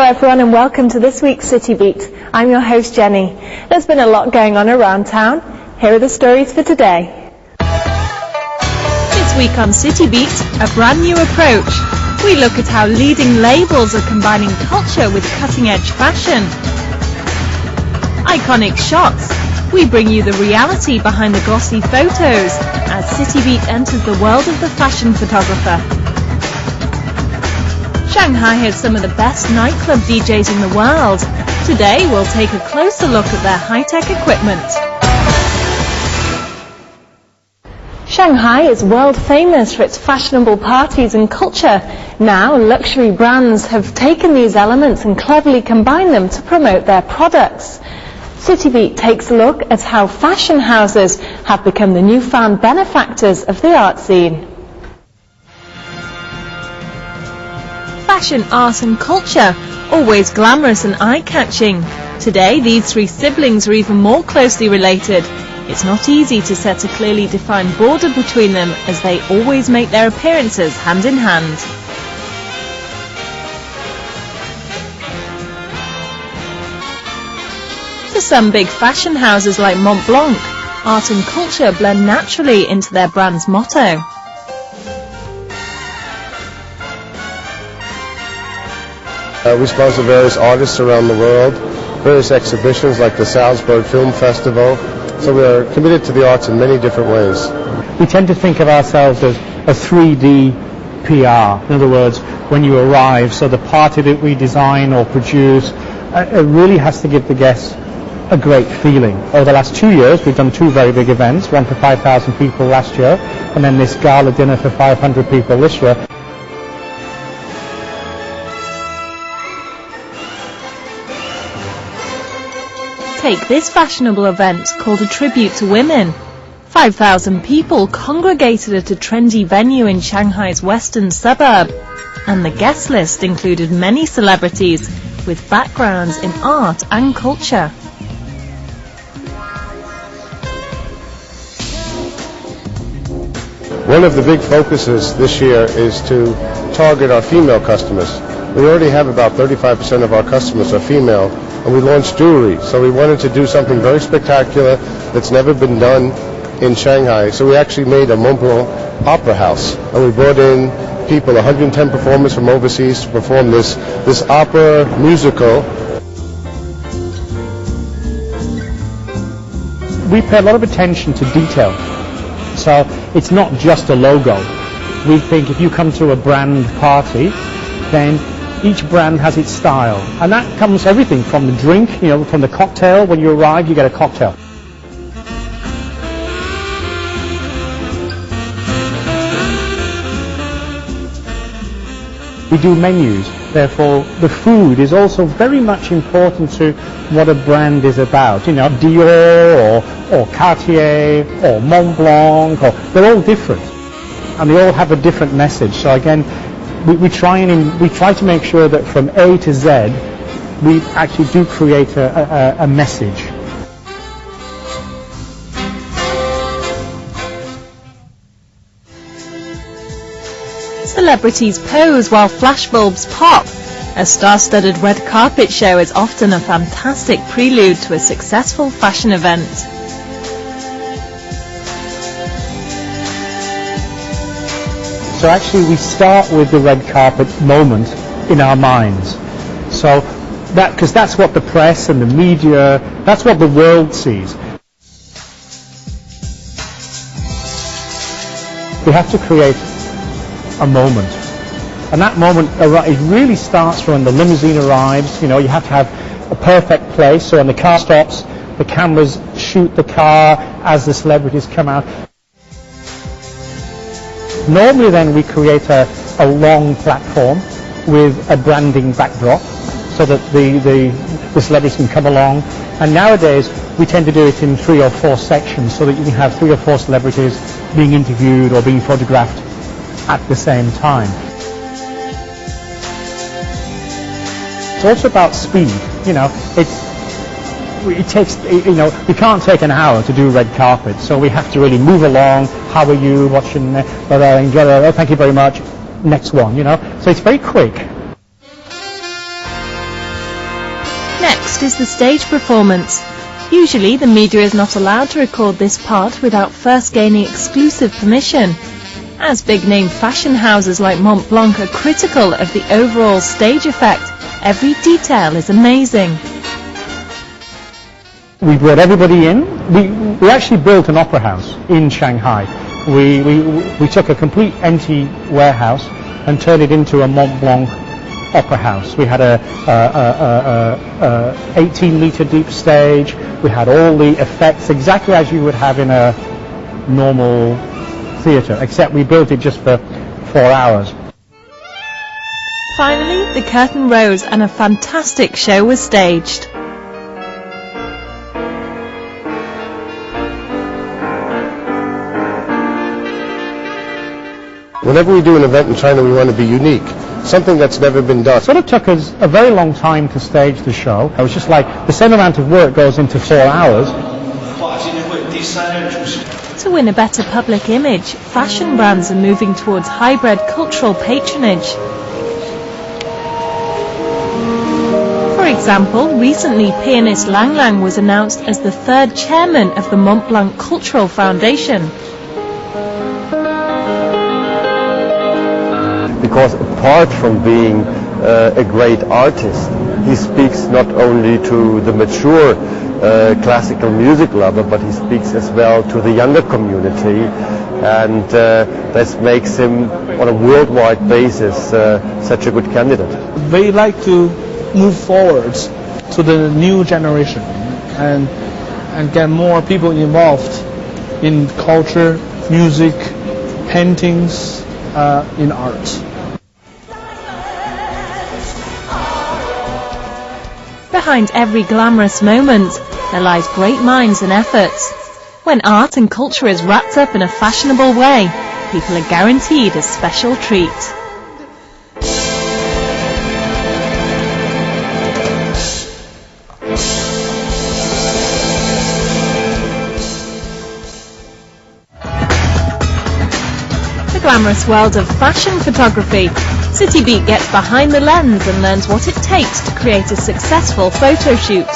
everyone, and welcome to this week's City Beat. I'm your host Jenny. There's been a lot going on around town. Here are the stories for today. This week on City Beat, a brand new approach. We look at how leading labels are combining culture with cutting-edge fashion. Iconic shots. We bring you the reality behind the glossy photos as City Beat enters the world of the fashion photographer. Shanghai has some of the best nightclub DJs in the world. Today we'll take a closer look at their high-tech equipment. Shanghai is world famous for its fashionable parties and culture. Now luxury brands have taken these elements and cleverly combined them to promote their products. City Beat takes a look at how fashion houses have become the newfound benefactors of the art scene. Fashion, art and culture, always glamorous and eye-catching. Today, these three siblings are even more closely related. It's not easy to set a clearly defined border between them, as they always make their appearances hand in hand. For some big fashion houses like Mont Blanc, art and culture blend naturally into their brand's motto. We sponsor various artists around the world, various exhibitions like the Salzburg Film Festival, so we are committed to the arts in many different ways. We tend to think of ourselves as a 3D PR. In other words, when you arrive, so the party that we design or produce, it really has to give the guests a great feeling. Over the last 2 years, we've done two very big events, one for 5,000 people last year, and then this gala dinner for 500 people this year. Take this fashionable event called a tribute to women. 5,000 people congregated at a trendy venue in Shanghai's western suburb, and the guest list included many celebrities with backgrounds in art and culture. One of the big focuses this year is to target our female customers. We already have about 35% of our customers are female, and we launched jewelry, so we wanted to do something very spectacular that's never been done in Shanghai. So we actually made a Mont Blanc opera house, and we brought in people, 110 performers from overseas to perform this opera musical. We pay a lot of attention to detail, so it's not just a logo. We think if you come to a brand party, then each brand has its style, and that comes everything from the drink, from the cocktail. When you arrive, you get a cocktail. We do menus, therefore the food is also very much important to what a brand is about. Dior or Cartier or Mont Blanc, they're all different, and they all have a different message. So again, we try to make sure that from A to Z, we actually do create a message. Celebrities pose while flashbulbs pop. A star-studded red carpet show is often a fantastic prelude to a successful fashion event. So actually we start with the red carpet moment in our minds. So because that's what the press and the media, that's what the world sees. We have to create a moment. And that moment, it really starts from when the limousine arrives. You have to have a perfect place. So when the car stops, the cameras shoot the car as the celebrities come out. Normally then we create a long platform with a branding backdrop so that the celebrities can come along. And nowadays we tend to do it in 3 or 4 sections so that you can have 3 or 4 celebrities being interviewed or being photographed at the same time. It's also about speed. It takes, we can't take an hour to do red carpet, so we have to really move along. How are you? What's your name? Oh, thank you very much. Next one, So it's very quick. Next is the stage performance. Usually the media is not allowed to record this part without first gaining exclusive permission, as big-name fashion houses like Mont Blanc are critical of the overall stage effect. Every detail is amazing. We brought everybody in. We actually built an opera house in Shanghai. We took a complete empty warehouse and turned it into a Mont Blanc opera house. We had a 18-meter deep stage. We had all the effects exactly as you would have in a normal theatre, except we built it just for 4 hours. Finally, the curtain rose and a fantastic show was staged. Whenever we do an event in China, we want to be unique, something that's never been done. It sort of took us a very long time to stage the show. It was just like the same amount of work goes into 4 hours. To win a better public image, fashion brands are moving towards hybrid cultural patronage. For example, recently pianist Lang Lang was announced as the 3rd chairman of the Mont Blanc Cultural Foundation. Because apart from being a great artist, he speaks not only to the mature classical music lover, but he speaks as well to the younger community, and this makes him on a worldwide basis such a good candidate. We like to move forward to the new generation and get more people involved in culture, music, paintings, in art. Behind every glamorous moment, there lies great minds and efforts. When art and culture is wrapped up in a fashionable way, people are guaranteed a special treat. The glamorous world of fashion photography. CityBeat gets behind the lens and learns what it takes to create a successful photo shoot.